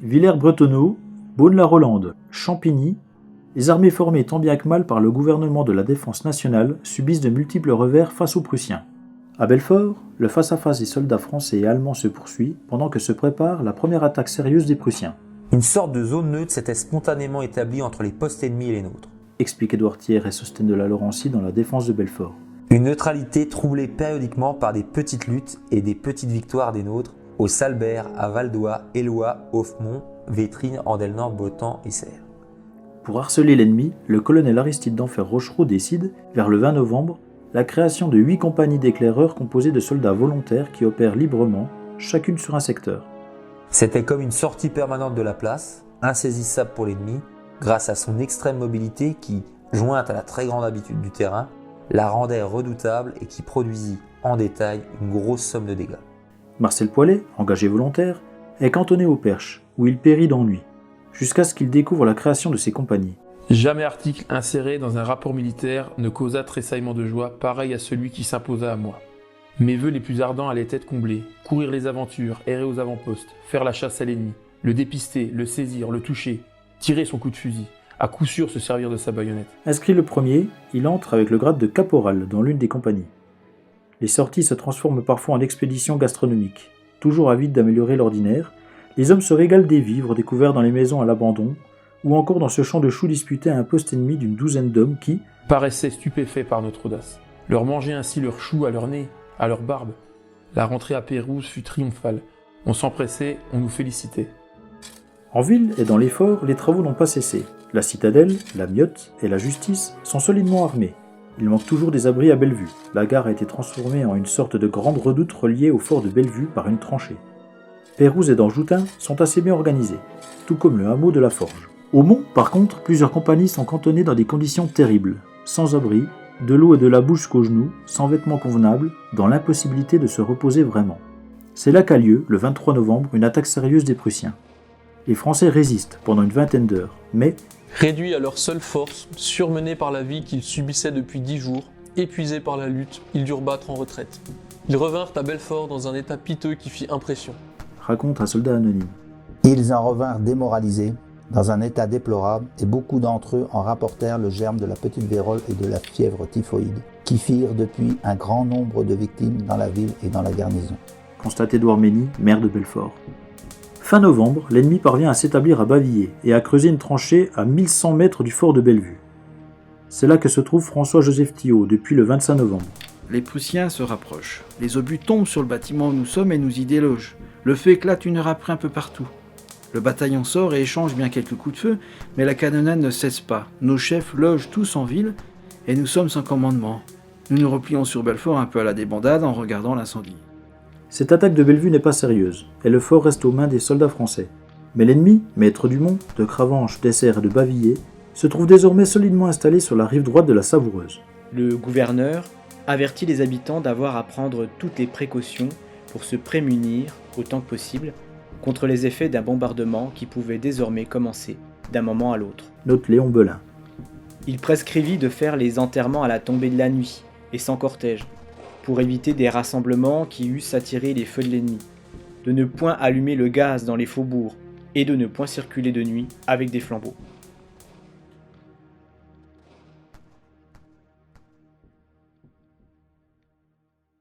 Villers-Bretonneux, Beaune-la-Rolande, Champigny, les armées formées tant bien que mal par le gouvernement de la Défense nationale subissent de multiples revers face aux Prussiens. À Belfort, le face-à-face des soldats français et allemands se poursuit pendant que se prépare la première attaque sérieuse des Prussiens. Une sorte de zone neutre s'était spontanément établie entre les postes ennemis et les nôtres, explique Édouard Thiers et Sostène de la Laurencie dans la défense de Belfort. Une neutralité troublée périodiquement par des petites luttes et des petites victoires des nôtres au Salbert, à Valdoie, Éloie, Offemont, Vétrines, Andelnans, Botan et Serres. Pour harceler l'ennemi, le colonel Aristide d'Enfer Rochereau décide, vers le 20 novembre, la création de 8 compagnies d'éclaireurs composées de soldats volontaires qui opèrent librement, chacune sur un secteur. C'était comme une sortie permanente de la place, insaisissable pour l'ennemi, grâce à son extrême mobilité qui, jointe à la très grande habitude du terrain, la rendait redoutable et qui produisit en détail une grosse somme de dégâts. Marcel Poilet, engagé volontaire, est cantonné au Perche, où il périt d'ennui, jusqu'à ce qu'il découvre la création de ces compagnies. Jamais article inséré dans un rapport militaire ne causa tressaillement de joie pareil à celui qui s'imposa à moi. Mes vœux les plus ardents allaient être comblés, courir les aventures, errer aux avant-postes, faire la chasse à l'ennemi, le dépister, le saisir, le toucher, tirer son coup de fusil, à coup sûr se servir de sa baïonnette. Inscrit le premier, il entre avec le grade de caporal dans l'une des compagnies. Les sorties se transforment parfois en expéditions gastronomiques. Toujours avides d'améliorer l'ordinaire, les hommes se régalent des vivres découverts dans les maisons à l'abandon, ou encore dans ce champ de choux disputé à un poste ennemi d'une douzaine d'hommes qui paraissaient stupéfaits par notre audace. Leur manger ainsi leurs choux à leur nez, à leur barbe. La rentrée à Pérouse fut triomphale. On s'empressait, on nous félicitait. En ville et dans les forts, les travaux n'ont pas cessé. La citadelle, la Miotte et la justice sont solidement armés. Il manque toujours des abris à Bellevue. La gare a été transformée en une sorte de grande redoute reliée au fort de Bellevue par une tranchée. Pérouse et Danjoutin sont assez bien organisés, tout comme le hameau de la Forge. Au Mont, par contre, plusieurs compagnies sont cantonnées dans des conditions terribles, sans abri, de l'eau et de la boue jusqu'aux genoux, sans vêtements convenables, dans l'impossibilité de se reposer vraiment. C'est là qu'a lieu, le 23 novembre, une attaque sérieuse des Prussiens. Les Français résistent pendant une vingtaine d'heures, mais, réduits à leur seule force, surmenés par la vie qu'ils subissaient depuis 10 jours, épuisés par la lutte, ils durent battre en retraite. Ils revinrent à Belfort dans un état piteux qui fit impression, raconte un soldat anonyme. Ils en revinrent démoralisés, dans un état déplorable, et beaucoup d'entre eux en rapportèrent le germe de la petite vérole et de la fièvre typhoïde, qui firent depuis un grand nombre de victimes dans la ville et dans la garnison. Constate Édouard Mény, maire de Belfort. Fin novembre, l'ennemi parvient à s'établir à Bavilliers et à creuser une tranchée à 1100 mètres du fort de Bellevue. C'est là que se trouve François-Joseph Thiault depuis le 25 novembre. Les Prussiens se rapprochent. Les obus tombent sur le bâtiment où nous sommes et nous y délogent. Le feu éclate une heure après un peu partout. Le bataillon sort et échange bien quelques coups de feu, mais la canonnade ne cesse pas. Nos chefs logent tous en ville et nous sommes sans commandement. Nous nous replions sur Belfort un peu à la débandade en regardant l'incendie. Cette attaque de Bellevue n'est pas sérieuse, et le fort reste aux mains des soldats français. Mais l'ennemi, maître du Mont, de Cravanche, d'Essert et de Bavilliers, se trouve désormais solidement installé sur la rive droite de la Savoureuse. Le gouverneur avertit les habitants d'avoir à prendre toutes les précautions pour se prémunir, autant que possible, contre les effets d'un bombardement qui pouvait désormais commencer d'un moment à l'autre. Note Léon Belin. Il prescrivit de faire les enterrements à la tombée de la nuit, et sans cortège, pour éviter des rassemblements qui eussent attiré les feux de l'ennemi, de ne point allumer le gaz dans les faubourgs, et de ne point circuler de nuit avec des flambeaux.